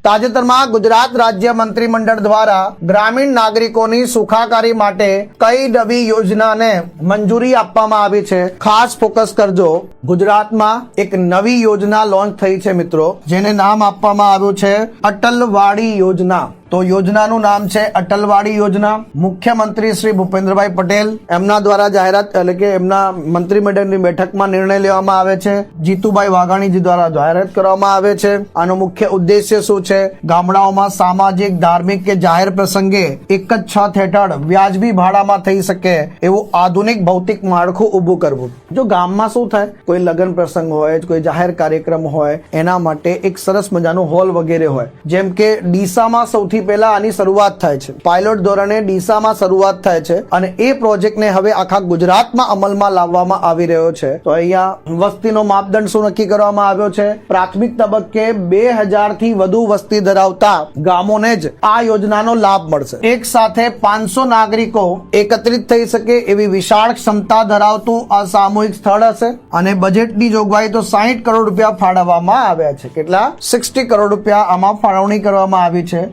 તાજેતરમાં ગુજરાત રાજ્ય મંત્રીમંડળ દ્વારા ગ્રામીણ નાગરિકોની સુખાકારી માટે કઈ નવી યોજનાને મંજૂરી આપવામાં આવી છે, ખાસ ફોકસ કરજો। ગુજરાતમાં એક નવી યોજના લોન્ચ થઈ છે મિત્રો, જેને નામ આપવામાં આવ્યું છે અટલવાડી યોજના। તો યોજનાનું નામ છે અટલવાડી યોજના। મુખ્યમંત્રી શ્રી ભૂપેન્દ્રભાઈ પટેલ એમના દ્વારા જાહેરાત એટલે કે એમના મંત્રીમંડળની બેઠકમાં નિર્ણય લેવામાં આવે છે। જીતુભાઈ વાઘાણીજી દ્વારા જાહેરાત કરવામાં આવે છે। આનો મુખ્ય ઉદ્દેશ્ય શું છે? ગામડાઓમાં સામાજિક, ધાર્મિક કે જાહેર પ્રસંગે એક જ છત હેઠળ વ્યાજબી ભાડામાં થઈ શકે એવું આધુનિક ભૌતિક માળખું ઊભું કરવું। જો ગામમાં શું થાય, કોઈ લગ્ન પ્રસંગ હોય, કોઈ જાહેર કાર્યક્રમ હોય, એના માટે એક સરસ મજાનું હોલ વગેરે હોય, જેમ કે ડીસામાં સૌથી પહેલા આની શરૂઆત થાય છે। પાયલોટ ધોરણે ડીસામાં શરૂઆત થાય છે અને એ પ્રોજેક્ટને હવે આખા ગુજરાતમાં અમલમાં લાવવામાં આવી રહ્યો છે। તો અહીંયા વસ્તીનો માપદંડ શું નક્કી કરવામાં આવ્યો છે? પ્રાથમિક તબક્કે 2000 થી વધુ વસ્તી ધરાવતા ગામોને જ આ યોજનાનો લાભ મળશે। એક સાથે 500 નાગરિકો એકત્રિત થઈ શકે એવી વિશાળ ક્ષમતા ધરાવતું આ સામૂહિક સ્થળ હશે અને બજેટની જોગવાઈ તો 60 કરોડ રૂપિયા ફાળવવામાં આવ્યા છે। કેટલા? 60 કરોડ રૂપિયા આમાં ફાળવણી કરવામાં આવી છે।